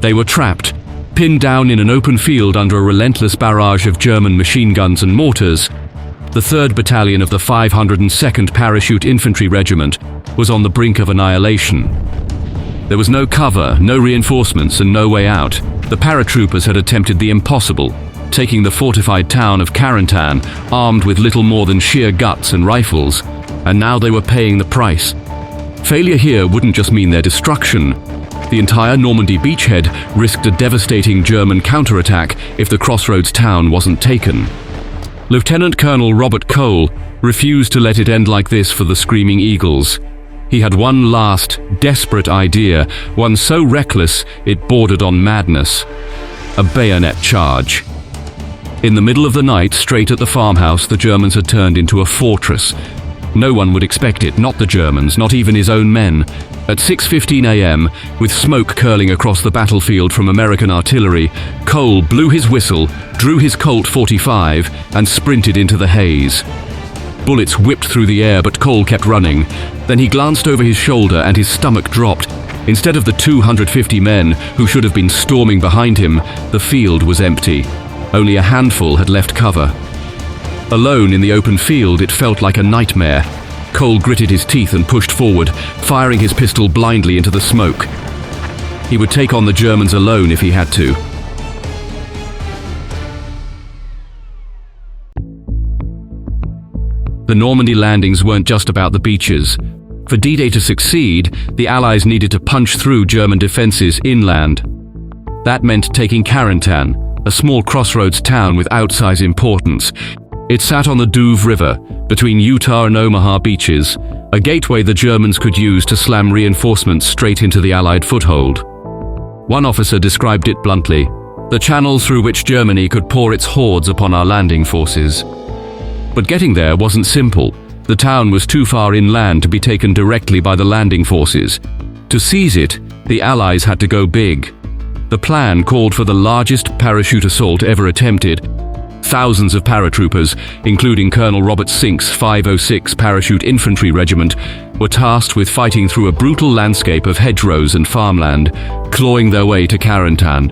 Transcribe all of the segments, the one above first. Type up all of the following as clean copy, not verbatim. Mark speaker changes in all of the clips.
Speaker 1: They were trapped, pinned down in an open field under a relentless barrage of German machine guns and mortars. The 3rd Battalion of the 502nd Parachute Infantry Regiment was on the brink of annihilation. There was no cover, no reinforcements, and no way out. The paratroopers had attempted the impossible, taking the fortified town of Carentan, armed with little more than sheer guts and rifles, and now they were paying the price. Failure here wouldn't just mean their destruction. The entire Normandy beachhead risked a devastating German counterattack if the crossroads town wasn't taken. Lieutenant Colonel Robert Cole refused to let it end like this for the Screaming Eagles. He had one last, desperate idea, one so reckless it bordered on madness: a bayonet charge. In the middle of the night, straight at the farmhouse, the Germans had turned into a fortress. No one would expect it, not the Germans, not even his own men. At 6:15 a.m., with smoke curling across the battlefield from American artillery, Cole blew his whistle, drew his Colt 45, and sprinted into the haze. Bullets whipped through the air, but Cole kept running. Then he glanced over his shoulder and his stomach dropped. Instead of the 250 men who should have been storming behind him, the field was empty. Only a handful had left cover. Alone in the open field, it felt like a nightmare. Cole gritted his teeth and pushed forward, firing his pistol blindly into the smoke. He would take on the Germans alone if he had to. The Normandy landings weren't just about the beaches. For D-Day to succeed, the Allies needed to punch through German defenses inland. That meant taking Carentan, a small crossroads town with outsized importance. It sat on the Douve River, between Utah and Omaha beaches, a gateway the Germans could use to slam reinforcements straight into the Allied foothold. One officer described it bluntly: the channel through which Germany could pour its hordes upon our landing forces. But getting there wasn't simple. The town was too far inland to be taken directly by the landing forces. To seize it, the Allies had to go big. The plan called for the largest parachute assault ever attempted. Thousands of paratroopers, including Colonel Robert Sink's 506 Parachute Infantry Regiment, were tasked with fighting through a brutal landscape of hedgerows and farmland, clawing their way to Carentan.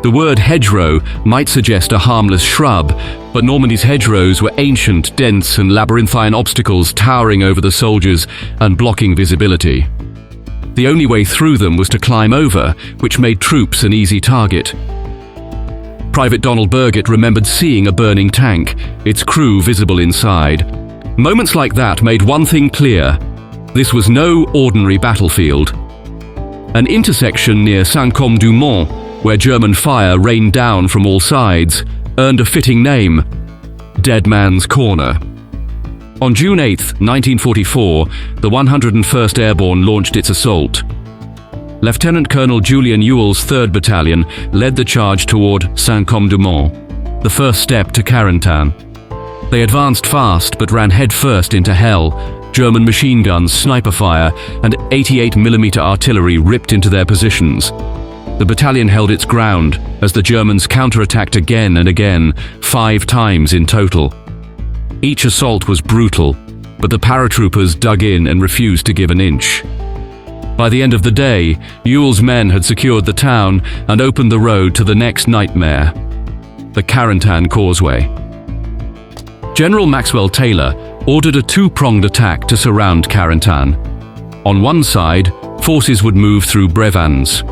Speaker 1: The word hedgerow might suggest a harmless shrub, but Normandy's hedgerows were ancient, dense, and labyrinthine obstacles towering over the soldiers and blocking visibility. The only way through them was to climb over, which made troops an easy target. Private Donald Burgett remembered seeing a burning tank, its crew visible inside. Moments like that made one thing clear: this was no ordinary battlefield. An intersection near Saint-Côme-du-Mont, where German fire rained down from all sides, earned a fitting name: Dead Man's Corner. On June 8, 1944, the 101st Airborne launched its assault. Lieutenant Colonel Julian Ewell's 3rd Battalion led the charge toward Saint-Côme-du-Mont, the first step to Carentan. They advanced fast but ran headfirst into hell. German machine guns, sniper fire, and 88mm artillery ripped into their positions. The battalion held its ground as the Germans counterattacked again and again, 5 times in total. Each assault was brutal, but the paratroopers dug in and refused to give an inch. By the end of the day, Ewell's men had secured the town and opened the road to the next nightmare: the Carentan Causeway. General Maxwell Taylor ordered a 2-pronged attack to surround Carentan. On one side, forces would move through Brevans.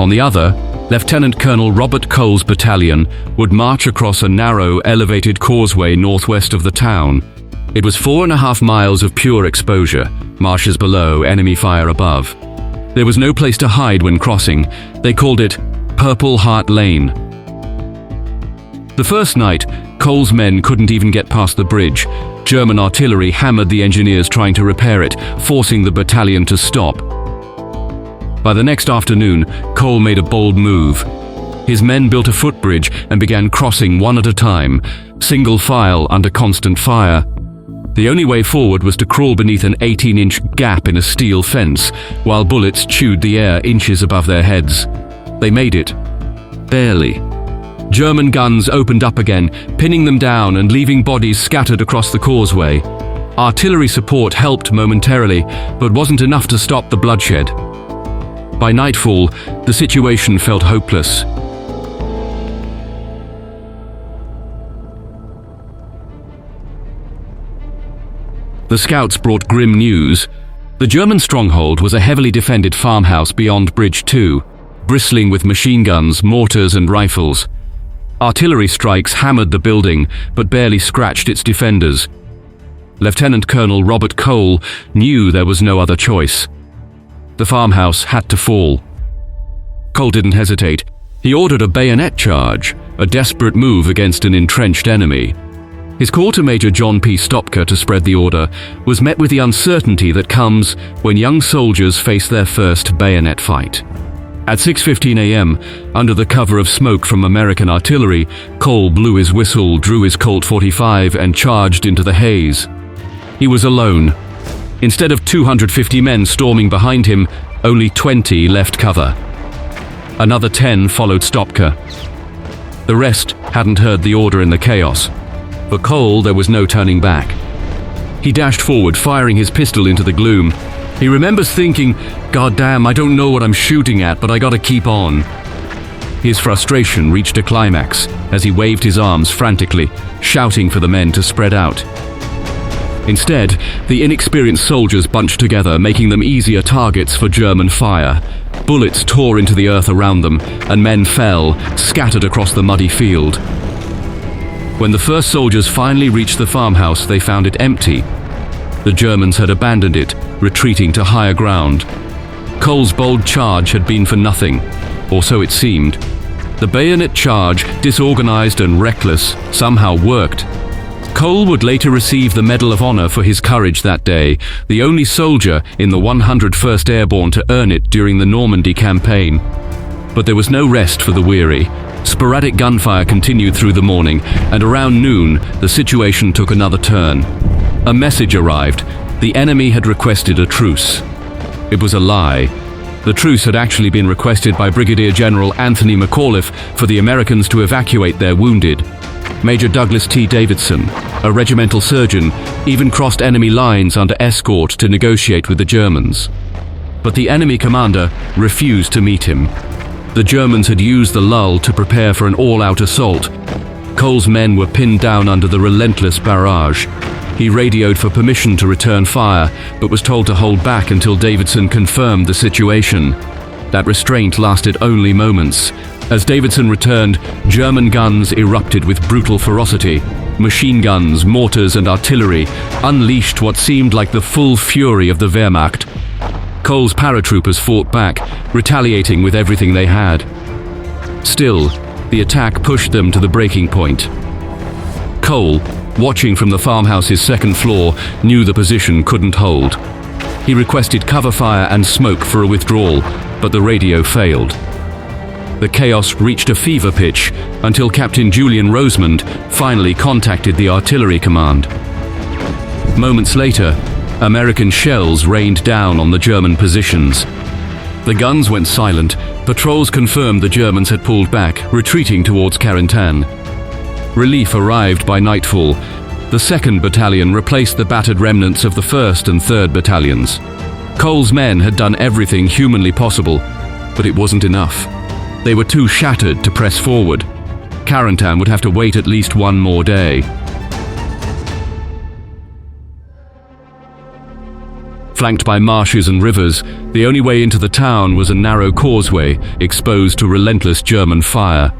Speaker 1: On the other, Lieutenant Colonel Robert Cole's battalion would march across a narrow, elevated causeway northwest of the town. It was 4.5 miles of pure exposure, marshes below, enemy fire above. There was no place to hide when crossing. They called it Purple Heart Lane. The first night, Cole's men couldn't even get past the bridge. German artillery hammered the engineers trying to repair it, forcing the battalion to stop. By the next afternoon, Cole made a bold move. His men built a footbridge and began crossing one at a time, single file under constant fire. The only way forward was to crawl beneath an 18-inch gap in a steel fence, while bullets chewed the air inches above their heads. They made it. Barely. German guns opened up again, pinning them down and leaving bodies scattered across the causeway. Artillery support helped momentarily, but wasn't enough to stop the bloodshed. By nightfall, the situation felt hopeless. The scouts brought grim news. The German stronghold was a heavily defended farmhouse beyond Bridge 2, bristling with machine guns, mortars and rifles. Artillery strikes hammered the building, but barely scratched its defenders. Lieutenant Colonel Robert Cole knew there was no other choice. The farmhouse had to fall. Cole didn't hesitate. He ordered a bayonet charge, a desperate move against an entrenched enemy. His call to Major John P. Stopka to spread the order was met with the uncertainty that comes when young soldiers face their first bayonet fight. At 6:15 a.m., under the cover of smoke from American artillery, Cole blew his whistle, drew his Colt 45 and charged into the haze. He was alone. Instead of 250 men storming behind him, only 20 left cover. Another 10 followed Stopka. The rest hadn't heard the order in the chaos. For Cole, there was no turning back. He dashed forward, firing his pistol into the gloom. He remembers thinking, "God damn, I don't know what I'm shooting at, but I gotta keep on." His frustration reached a climax as he waved his arms frantically, shouting for the men to spread out. Instead, the inexperienced soldiers bunched together, making them easier targets for German fire. Bullets tore into the earth around them, and men fell, scattered across the muddy field. When the first soldiers finally reached the farmhouse, they found it empty. The Germans had abandoned it, retreating to higher ground. Cole's bold charge had been for nothing, or so it seemed. The bayonet charge, disorganized and reckless, somehow worked. Cole would later receive the Medal of Honor for his courage that day, the only soldier in the 101st Airborne to earn it during the Normandy campaign. But there was no rest for the weary. Sporadic gunfire continued through the morning, and around noon, the situation took another turn. A message arrived. The enemy had requested a truce. It was a lie. The truce had actually been requested by Brigadier General Anthony McAuliffe for the Americans to evacuate their wounded. Major Douglas T. Davidson, a regimental surgeon, even crossed enemy lines under escort to negotiate with the Germans. But the enemy commander refused to meet him. The Germans had used the lull to prepare for an all-out assault. Cole's men were pinned down under the relentless barrage. He radioed for permission to return fire, but was told to hold back until Davidson confirmed the situation. That restraint lasted only moments. As Davidson returned, German guns erupted with brutal ferocity. Machine guns, mortars and artillery unleashed what seemed like the full fury of the Wehrmacht. Cole's paratroopers fought back, retaliating with everything they had. Still, the attack pushed them to the breaking point. Cole, watching from the farmhouse's second floor, knew the position couldn't hold. He requested cover fire and smoke for a withdrawal, but the radio failed. The chaos reached a fever pitch until Captain Julian Rosemond finally contacted the artillery command. Moments later, American shells rained down on the German positions. The guns went silent. Patrols confirmed the Germans had pulled back, retreating towards Carentan. Relief arrived by nightfall. The 2nd Battalion replaced the battered remnants of the 1st and 3rd Battalions. Cole's men had done everything humanly possible, but it wasn't enough. They were too shattered to press forward. Carentan would have to wait at least one more day. Flanked by marshes and rivers, the only way into the town was a narrow causeway exposed to relentless German fire.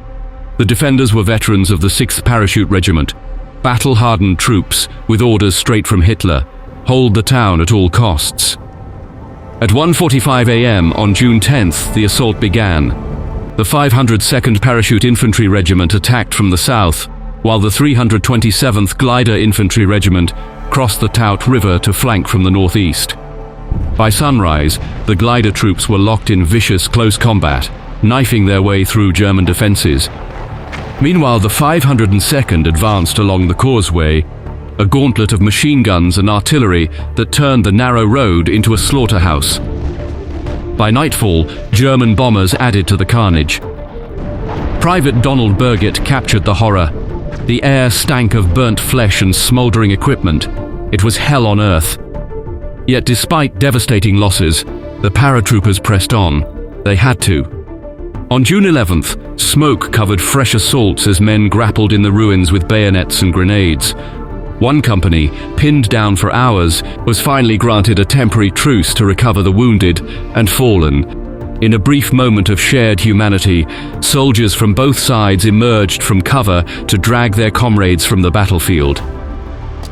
Speaker 1: The defenders were veterans of the 6th Parachute Regiment, battle-hardened troops with orders straight from Hitler: hold the town at all costs. At 1:45 a.m. on June 10th, the assault began. The 502nd Parachute Infantry Regiment attacked from the south, while the 327th Glider Infantry Regiment crossed the Taut River to flank from the northeast. By sunrise, the glider troops were locked in vicious close combat, knifing their way through German defenses. Meanwhile, the 502nd advanced along the causeway, a gauntlet of machine guns and artillery that turned the narrow road into a slaughterhouse. By nightfall, German bombers added to the carnage. Private Donald Burgett captured the horror. The air stank of burnt flesh and smoldering equipment. It was hell on earth. Yet despite devastating losses, the paratroopers pressed on. They had to. On June 11th, smoke covered fresh assaults as men grappled in the ruins with bayonets and grenades. One company, pinned down for hours, was finally granted a temporary truce to recover the wounded and fallen. In a brief moment of shared humanity, soldiers from both sides emerged from cover to drag their comrades from the battlefield.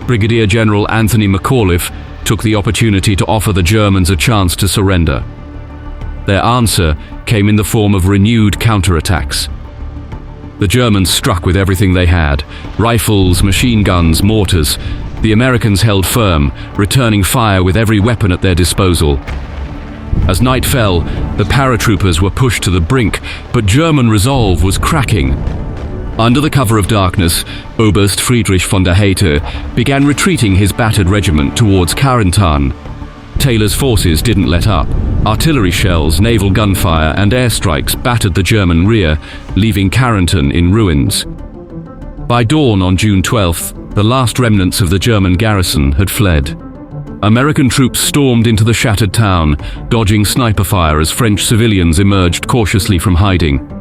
Speaker 1: Brigadier General Anthony McAuliffe took the opportunity to offer the Germans a chance to surrender. Their answer came in the form of renewed counterattacks. The Germans struck with everything they had: rifles, machine guns, mortars. The Americans held firm, returning fire with every weapon at their disposal. As night fell, the paratroopers were pushed to the brink, but German resolve was cracking. Under the cover of darkness, Oberst Friedrich von der Heydte began retreating his battered regiment towards Carentan. Taylor's forces didn't let up. Artillery shells, naval gunfire, and airstrikes battered the German rear, leaving Carentan in ruins. By dawn on June 12th, the last remnants of the German garrison had fled. American troops stormed into the shattered town, dodging sniper fire as French civilians emerged cautiously from hiding.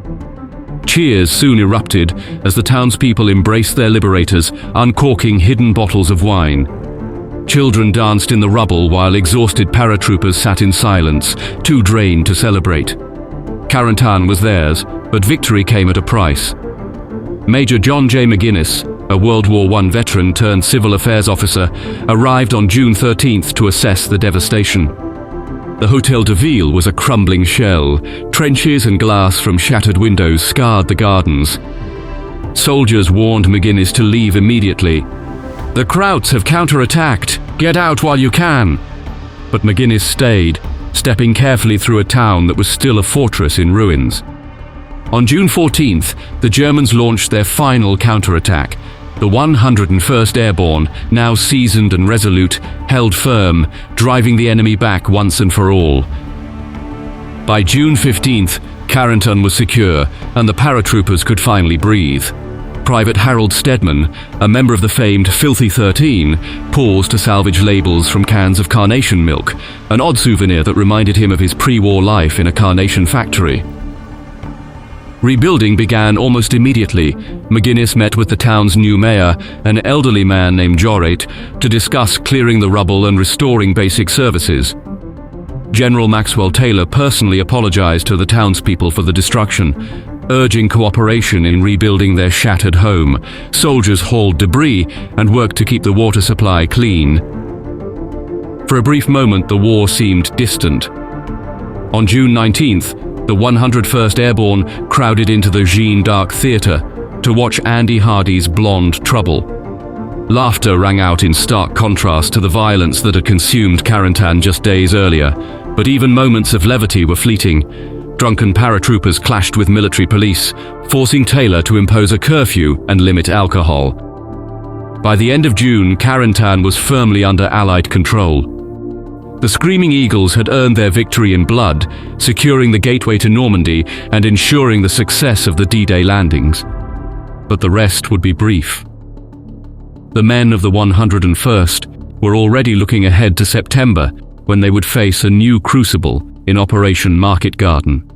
Speaker 1: Cheers soon erupted as the townspeople embraced their liberators, uncorking hidden bottles of wine. Children danced in the rubble while exhausted paratroopers sat in silence, too drained to celebrate. Carentan was theirs, but victory came at a price. Major John J. McGuinness, a World War I veteran turned civil affairs officer, arrived on June 13th to assess the devastation. The Hôtel de Ville was a crumbling shell. Trenches and glass from shattered windows scarred the gardens. Soldiers warned McGuinness to leave immediately. "The Krauts have counterattacked. Get out while you can." But McGuinness stayed, stepping carefully through a town that was still a fortress in ruins. On June 14th, the Germans launched their final counterattack. The 101st Airborne, now seasoned and resolute, held firm, driving the enemy back once and for all. By June 15th, Carentan was secure, and the paratroopers could finally breathe. Private Harold Stedman, a member of the famed Filthy 13, paused to salvage labels from cans of carnation milk, an odd souvenir that reminded him of his pre-war life in a carnation factory. Rebuilding began almost immediately. McGuinness met with the town's new mayor, an elderly man named Jorate, to discuss clearing the rubble and restoring basic services. General Maxwell Taylor personally apologized to the townspeople for the destruction, urging cooperation in rebuilding their shattered home. Soldiers hauled debris and worked to keep the water supply clean. For a brief moment, the war seemed distant. On June 19th, the 101st Airborne crowded into the Jeanne d'Arc Theatre to watch Andy Hardy's Blonde Trouble. Laughter rang out in stark contrast to the violence that had consumed Carentan just days earlier, but even moments of levity were fleeting. Drunken paratroopers clashed with military police, forcing Taylor to impose a curfew and limit alcohol. By the end of June, Carentan was firmly under Allied control. The Screaming Eagles had earned their victory in blood, securing the gateway to Normandy and ensuring the success of the D-Day landings. But the rest would be brief. The men of the 101st were already looking ahead to September, when they would face a new crucible in Operation Market Garden.